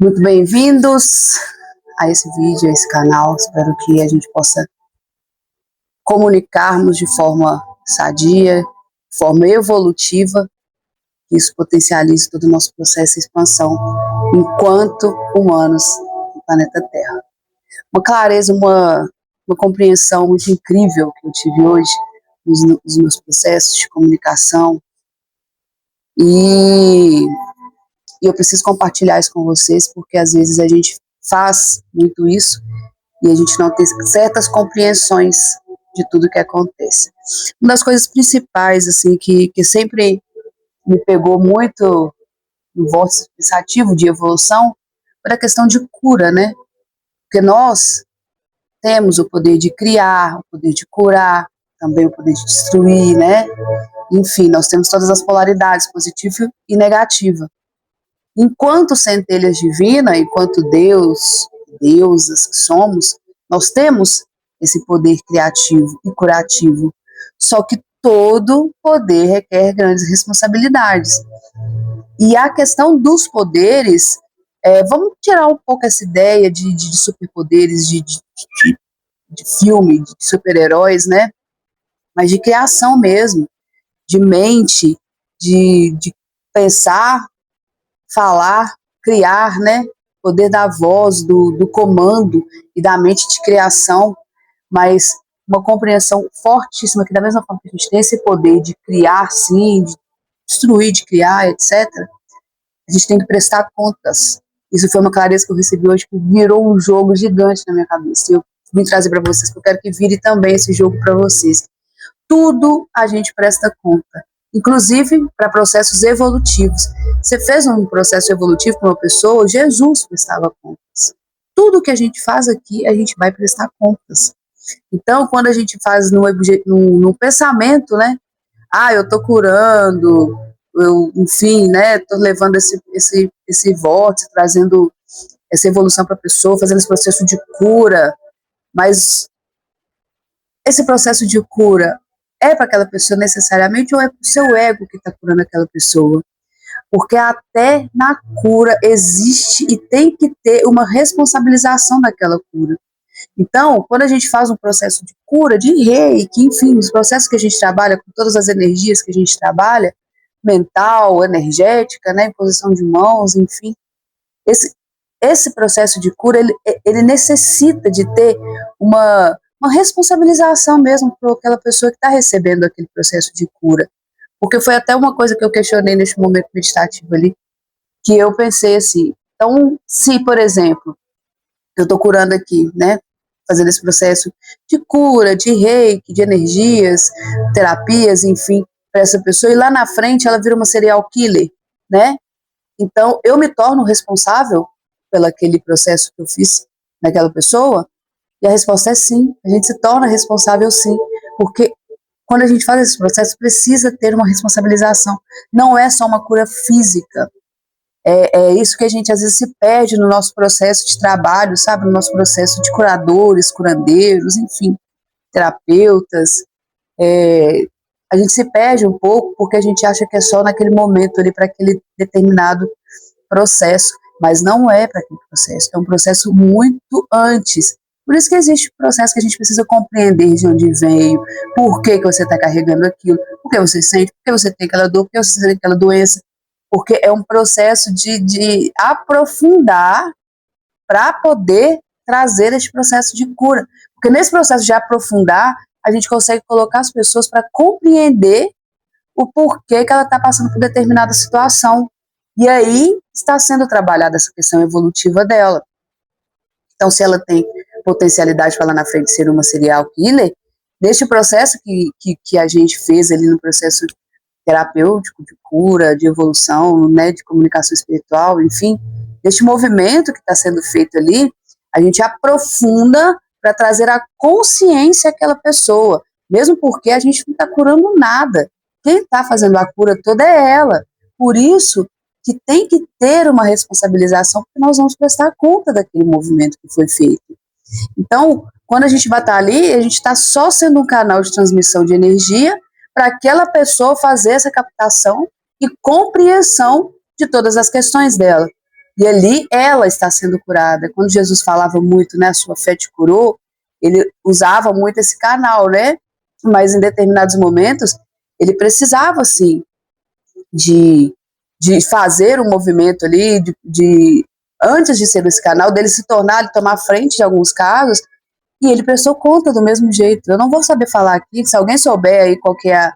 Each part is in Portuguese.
Muito bem-vindos a esse vídeo, a esse canal. Espero que a gente possa comunicarmos de forma sadia, de forma evolutiva, que isso potencialize todo o nosso processo de expansão enquanto humanos no planeta Terra. Uma clareza, uma compreensão muito incrível que eu tive hoje nos meus processos de comunicação e eu preciso compartilhar isso com vocês, porque às vezes a gente faz muito isso e a gente não tem certas compreensões de tudo que acontece. Uma das coisas principais, assim, que sempre me pegou muito no vórtice pensativo de evolução, foi a questão de cura, né? Porque nós temos o poder de criar, o poder de curar, também o poder de destruir, né? Enfim, nós temos todas as polaridades, positiva e negativa. Enquanto centelhas divinas, enquanto Deus, deusas que somos, nós temos esse poder criativo e curativo. Só que todo poder requer grandes responsabilidades. E a questão dos poderes, vamos tirar um pouco essa ideia de superpoderes, de filme, de super-heróis, né? Mas de criação mesmo, de mente, de pensar, falar, criar, né? Poder da voz, do comando e da mente de criação, mas uma compreensão fortíssima que da mesma forma que a gente tem esse poder de criar, sim, de destruir, de criar, etc., a gente tem que prestar contas. Isso foi uma clareza que eu recebi hoje, que virou um jogo gigante na minha cabeça. Eu vim trazer para vocês, que eu quero que vire também esse jogo para vocês. Tudo a gente presta conta, inclusive para processos evolutivos. Você fez um processo evolutivo para uma pessoa, Jesus prestava contas. Tudo que a gente faz aqui, a gente vai prestar contas. Então, quando a gente faz no pensamento, né? Eu estou curando, enfim, né? Estou levando esse vórtice, trazendo essa evolução para a pessoa, fazendo esse processo de cura, mas esse processo de cura é para aquela pessoa necessariamente ou é para o seu ego que está curando aquela pessoa? Porque até na cura existe e tem que ter uma responsabilização daquela cura. Então, quando a gente faz um processo de cura, de reiki, enfim, os processos que a gente trabalha, com todas as energias que a gente trabalha, mental, energética, né, imposição de mãos, enfim, esse processo de cura, ele necessita de ter uma responsabilização mesmo por aquela pessoa que está recebendo aquele processo de cura. Porque foi até uma coisa que eu questionei neste momento meditativo ali, que eu pensei assim, então, se, por exemplo, eu estou curando aqui, né, fazendo esse processo de cura, de reiki, de energias, terapias, enfim, para essa pessoa, e lá na frente ela vira uma serial killer, né, então eu me torno responsável pelo aquele processo que eu fiz naquela pessoa, e a resposta é sim, a gente se torna responsável sim, porque quando a gente faz esse processo, precisa ter uma responsabilização. Não é só uma cura física. É isso que a gente às vezes se perde no nosso processo de trabalho, sabe? No nosso processo de curadores, curandeiros, enfim, terapeutas. A gente se perde um pouco porque a gente acha que é só naquele momento ali para aquele determinado processo, mas não é para aquele processo. É um processo muito antes. Por isso que existe um processo que a gente precisa compreender de onde veio, por que você está carregando aquilo, por que você sente, por que você tem aquela dor, por que você tem aquela doença, porque é um processo de aprofundar para poder trazer esse processo de cura. Porque nesse processo de aprofundar, a gente consegue colocar as pessoas para compreender o porquê que ela está passando por determinada situação. E aí está sendo trabalhada essa questão evolutiva dela. Então, se ela tem potencialidade para lá na frente ser uma serial killer, neste processo que a gente fez ali no processo terapêutico, de cura, de evolução, né, de comunicação espiritual, enfim, neste movimento que está sendo feito ali, a gente aprofunda para trazer a consciência àquela pessoa, mesmo porque a gente não está curando nada. Quem está fazendo a cura toda é ela. Por isso que tem que ter uma responsabilização, porque nós vamos prestar conta daquele movimento que foi feito. Então, quando a gente vai estar ali, a gente está só sendo um canal de transmissão de energia para aquela pessoa fazer essa captação e compreensão de todas as questões dela. E ali ela está sendo curada. Quando Jesus falava muito, né, a sua fé te curou, ele usava muito esse canal, né? Mas em determinados momentos, ele precisava, assim, de, de fazer um movimento ali, antes de ser esse canal, dele se tornar, ele tomar frente de alguns casos, e ele prestou conta do mesmo jeito. Eu não vou saber falar aqui, se alguém souber aí qual que é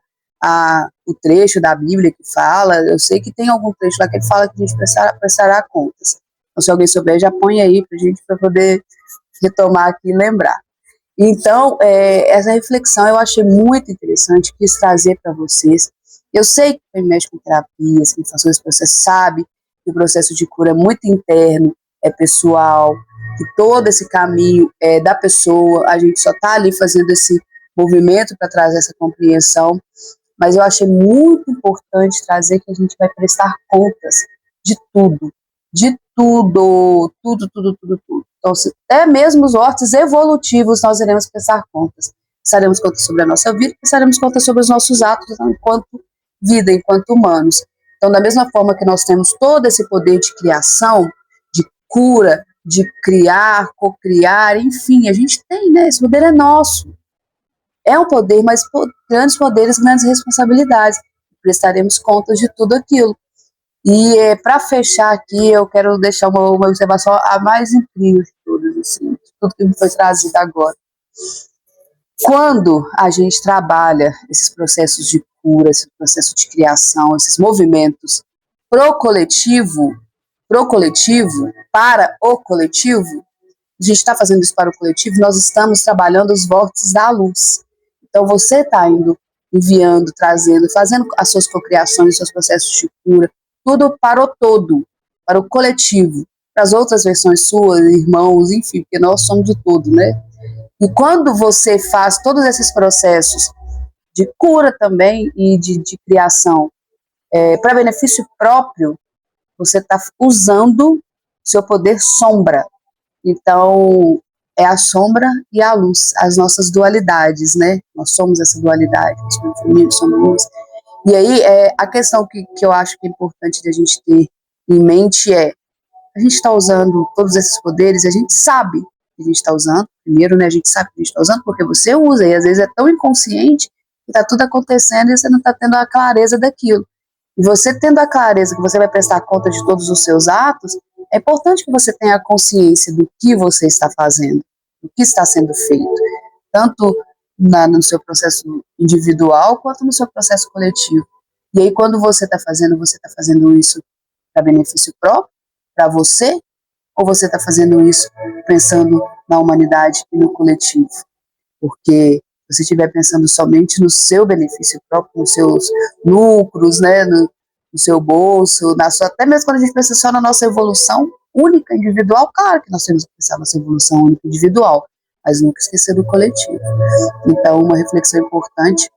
o trecho da Bíblia que fala, eu sei que tem algum trecho lá que ele fala que a gente prestará contas. Então, se alguém souber, já põe aí pra gente, para poder retomar aqui e lembrar. Então, essa reflexão eu achei muito interessante, quis trazer para vocês. Eu sei que quem mexe com terapias, quem faz esse processo, sabe que o processo de cura é muito interno, é pessoal, que todo esse caminho é da pessoa, a gente só está ali fazendo esse movimento para trazer essa compreensão, mas eu achei muito importante trazer que a gente vai prestar contas de tudo, tudo. Então, até mesmo os hortos evolutivos nós iremos prestar contas. Prestaremos contas sobre a nossa vida, prestaremos contas sobre os nossos atos enquanto vida, enquanto humanos. Então, da mesma forma que nós temos todo esse poder de criação, de cura, de criar, cocriar, enfim, a gente tem, né? Esse poder é nosso. É um poder, mas grandes poderes, grandes responsabilidades. Prestaremos contas de tudo aquilo. E para fechar aqui, eu quero deixar uma observação a mais incrível de todas, assim, de tudo que me foi trazido agora. Quando a gente trabalha esses processos de cura, esse processo de criação, esses movimentos pro coletivo, para o coletivo, a gente está fazendo isso para o coletivo, nós estamos trabalhando os vórtices da luz. Então você está indo, enviando, trazendo, fazendo as suas cocriações, os seus processos de cura, tudo para o todo, para o coletivo, para as outras versões suas, irmãos, enfim, porque nós somos o todo, né? E quando você faz todos esses processos de cura também e de criação para benefício próprio, você está usando seu poder sombra. Então, é a sombra e a luz, as nossas dualidades, né? Nós somos essa dualidade, somos feminino, somos luz. E aí, a questão que eu acho que é importante de a gente ter em mente a gente está usando todos esses poderes, a gente sabe que a gente está usando, primeiro, né, a gente sabe que a gente está usando porque você usa, e às vezes é tão inconsciente que está tudo acontecendo e você não está tendo a clareza daquilo. E você tendo a clareza que você vai prestar conta de todos os seus atos, é importante que você tenha a consciência do que você está fazendo, do que está sendo feito, tanto no seu processo individual quanto no seu processo coletivo. E aí, quando você está fazendo isso para benefício próprio, para você, ou você está fazendo isso pensando na humanidade e no coletivo? Porque se você estiver pensando somente no seu benefício próprio, nos seus lucros, né, no seu bolso, até mesmo quando a gente pensa só na nossa evolução única, individual, claro que nós temos que pensar na nossa evolução única, individual, mas nunca esquecer do coletivo. Então, uma reflexão importante,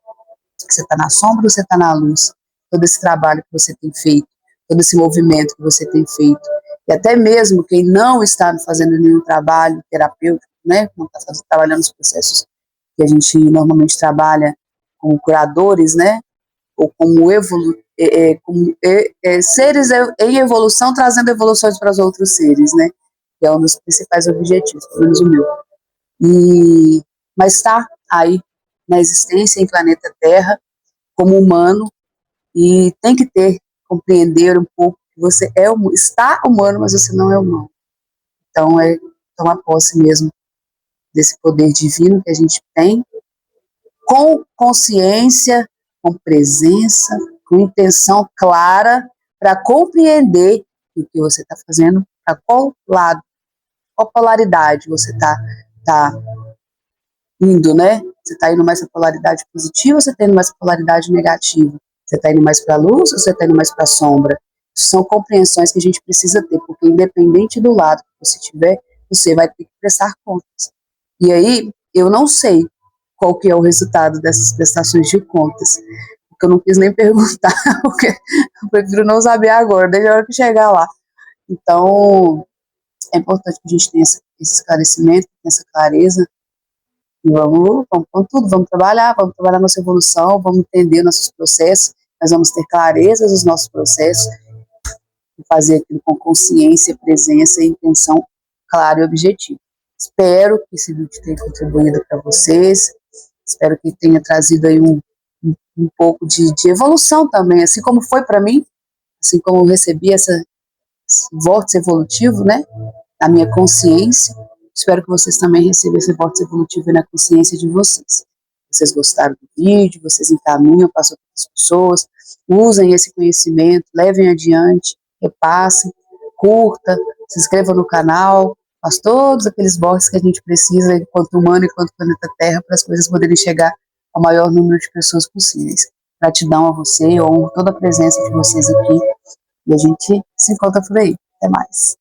que você está na sombra ou você está na luz? Todo esse trabalho que você tem feito, todo esse movimento que você tem feito, e até mesmo quem não está fazendo nenhum trabalho terapêutico, né, não está trabalhando os processos que a gente normalmente trabalha como curadores, né, ou como, seres em evolução, trazendo evoluções para os outros seres, né, que é um dos principais objetivos, pelo menos o meu. Mas está aí na existência em planeta Terra, como humano, e tem que compreender um pouco que você está humano, mas você não é humano. Então, tomar posse mesmo desse poder divino que a gente tem, com consciência, com presença, com intenção clara, para compreender o que você está fazendo, para qual lado, qual polaridade você está indo, né? Você está indo mais para a polaridade positiva ou você está indo mais para a polaridade negativa? Você está indo mais para a luz ou você está indo mais para a sombra? São compreensões que a gente precisa ter, porque independente do lado que você tiver, você vai ter que prestar contas. E aí, eu não sei qual que é o resultado dessas prestações de contas, porque eu não quis nem perguntar, porque eu prefiro não saber agora, desde a hora que chegar lá. Então, é importante que a gente tenha esse esclarecimento, essa clareza, e vamos com tudo, vamos trabalhar nossa evolução, vamos entender nossos processos, nós vamos ter clareza dos nossos processos, e fazer aquilo com consciência, presença e intenção clara e objetiva. Espero que esse vídeo tenha contribuído para vocês, espero que tenha trazido aí um pouco de evolução também, assim como foi para mim, assim como eu recebi esse vórtice evolutivo, né, na minha consciência. Espero que vocês também recebam esse vórtice evolutivo na consciência de vocês. Vocês gostaram do vídeo, vocês encaminham para outras pessoas, usem esse conhecimento, levem adiante, repassem, curta, se inscreva no canal, faz todos aqueles vórtices que a gente precisa, enquanto humano e enquanto planeta Terra, para as coisas poderem chegar ao maior número de pessoas possíveis. Gratidão a você, eu honro toda a presença de vocês aqui, e a gente se encontra por aí. Até mais.